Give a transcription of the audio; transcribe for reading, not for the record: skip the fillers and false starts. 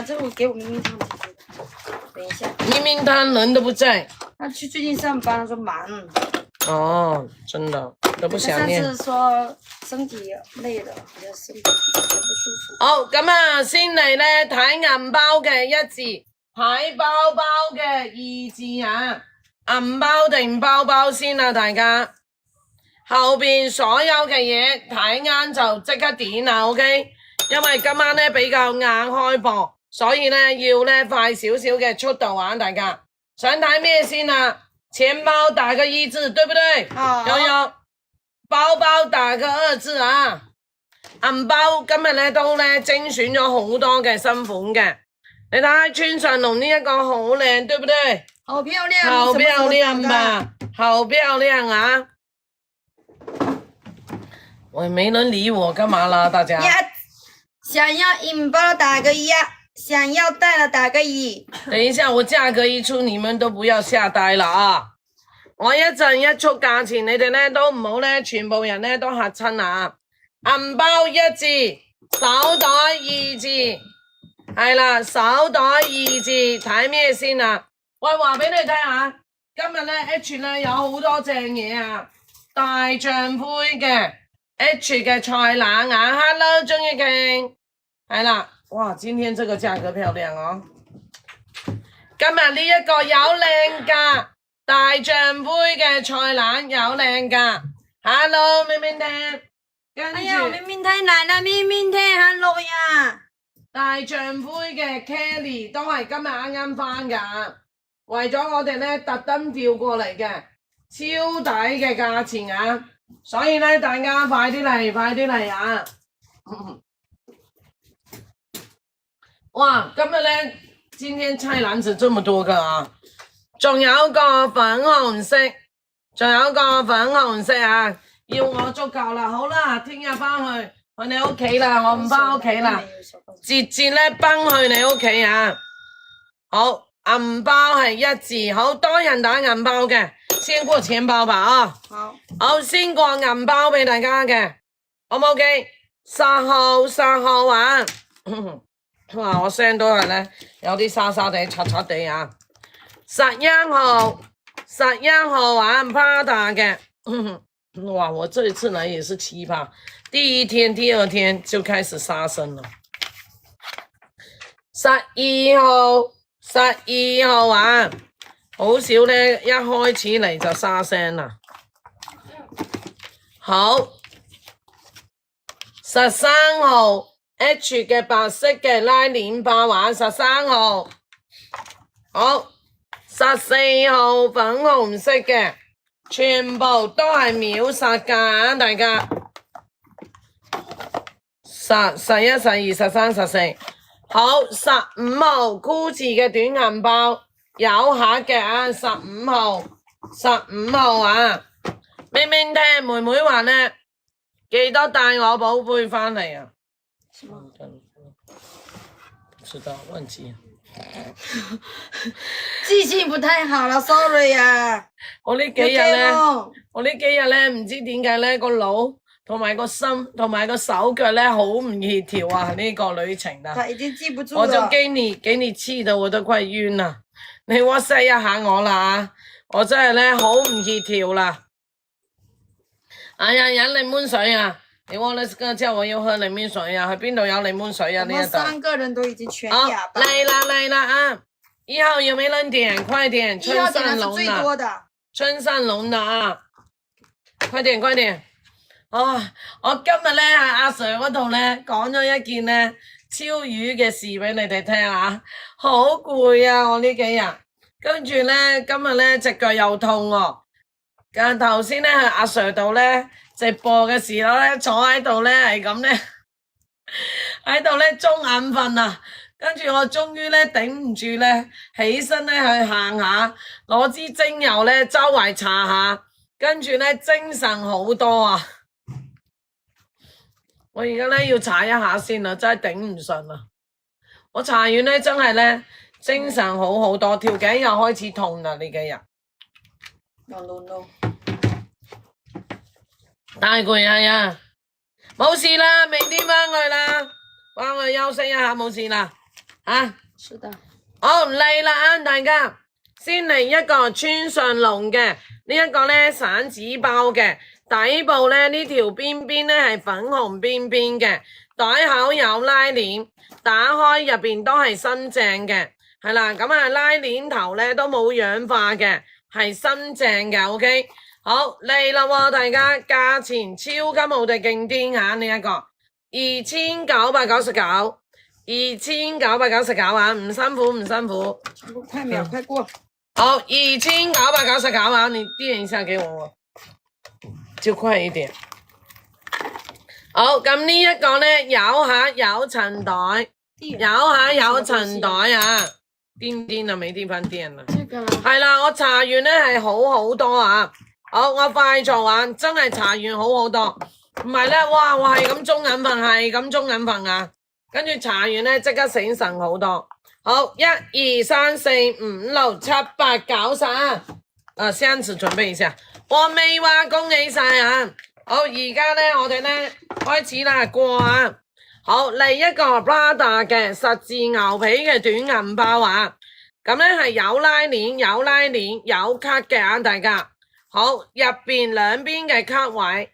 这我给我明明汤。等一下，明明他人都不在。他最近上班说忙。哦，真的都不想念。上次說身體累了，好像身體不舒服。好，咁啊，先嚟咧睇銀包嘅一字，睇包包嘅二字啊。銀包定包包先啊，大家。後邊所有嘅嘢睇啱就即刻點啦 ，OK？ 因為今晚咧比較晏開播，所以咧要咧快少少嘅速度玩，大家。想睇咩先啊？錢包打個一字，對不對？有。包包打個二字啊！銀包今日咧都咧精選咗好多嘅新款嘅，你睇下村上龍呢一個好靚，對不對？好漂亮，好漂亮吧？好漂亮啊！喂，沒人理我，幹嘛啦？大家？想要銀包打個一，想要帶了打個二。等一下，我價格一出，你們都不要下呆啦啊！我一陣一出價錢，你哋咧都唔好咧，全部人咧都嚇親啊！銀包一字，手袋二字，係啦，手袋二字，睇咩先啊？喂，話俾你聽下，今日咧 H 咧有好多正嘢啊！大象杯嘅 H 嘅菜籃啊 ，Hello 鍾意傾，係啦，哇，今天這個價格漂亮哦！今日呢一個有靚價。大象杯嘅菜籃有靚㗎 ，Hello 明明聽，跟住，哎呀，明明聽嚟啦，明明聽 ，Hello 呀！大象杯嘅 Kelly 都係今日啱啱翻㗎，為咗我哋咧特登調過嚟嘅，超抵嘅價錢啊！所以咧大家快啲嚟，快啲嚟啊！哇，今日咧今天菜籃子這麼多個啊！仲有個粉紅色，啊！要我足夠啦，好啦，聽日翻去你屋企啦，我唔翻屋企啦，節咧奔去你屋企啊！好，銀包係一字，好多人打銀包嘅，先過錢包吧啊！好，先過銀包俾大家嘅，好唔 OK？ 10號啊！哇，我聲都係咧有啲沙沙地、擦擦地啊！11號玩 Prada 嘅，哇！我這一次來也是奇葩，第一天、第二天就開始殺生了。12號玩，好少咧，一開始嚟就殺聲啦。好，13號 H 嘅白色嘅拉鏈包玩13號，好。14號粉紅色嘅，全部都係秒殺價，大家。11、12、13、14，好15號 Gucci 嘅短銀包有客嘅啊，15號啊，明明聽妹妹話呢，記得帶我寶貝返嚟啊。不知道，忘記。記性不太好啦 ，sorry 啊！我呢幾日咧，唔知點解咧個腦同埋個心同埋個手腳咧好唔協調啊！呢個旅程啊，他已經記不住了。我就給你氣到我都快暈啦！你 WhatsApp 一下我啦，我真係咧好唔協調啦！哎呀，飲檸檬水啊！你忘了叫我要喝檸檬水啊？去邊度有檸檬水啊？呢一度3個人都已經全啞巴。嚟啦啊！1號有沒人點？快點！春山龍的，春山龍的啊！快點！啊！我今日咧喺阿 Sir 嗰度咧講咗一件咧超魚嘅事俾你哋聽啊！好攰啊！我呢幾日，跟住咧今日咧隻腳又痛喎。但頭先咧喺阿 Sir 度咧直播嘅時候咧坐喺度咧係咁咧喺度咧中眼瞓啊！跟住我終於咧頂唔住咧起身咧去行下，攞支精油咧周圍搽下，跟住咧精神好多啊！我而家咧要搽一下先啦，真係頂唔順啦！我搽完咧真係咧精神好多，條頸又開始痛啦呢幾日。No，太攰啊！冇事啦，明天翻去啦，翻去休息一下冇事啦。啊。是的。好嚟啦啊！大家先嚟一個村上隆嘅呢一個咧散紙包嘅，底部咧呢條邊邊咧係粉紅邊邊嘅，袋口有拉鏈，打開入邊都係新淨嘅，係啦，咁啊拉鏈頭咧都冇氧化嘅，係新淨嘅 ，OK。好嚟啦喎，大家價錢超級無敵勁癲嚇呢一個2999。2999啊，唔辛苦唔辛苦。快秒快過。好，2999啊，你墊一下給我，就快一點。好，咁呢一個咧有下有塵袋，有下有塵袋啊，癲啊，未癲翻癲啊。係啦，我查完咧係好好多啊。好，我快做啊，真係查完好好多，唔係咧，哇，我係咁中眼瞓，係咁中眼瞓啊。跟住查完咧，即刻醒神好多。好，1、2、3、4、5、6、7、8、9、10。箱子準備一下，我未話恭喜晒啊！好，而家咧我哋咧開始啦，過啊！好，嚟一個 Prada 嘅實字牛皮嘅短銀包啊！咁咧係有拉鏈、有卡嘅啊，大家。好，入邊兩邊嘅卡位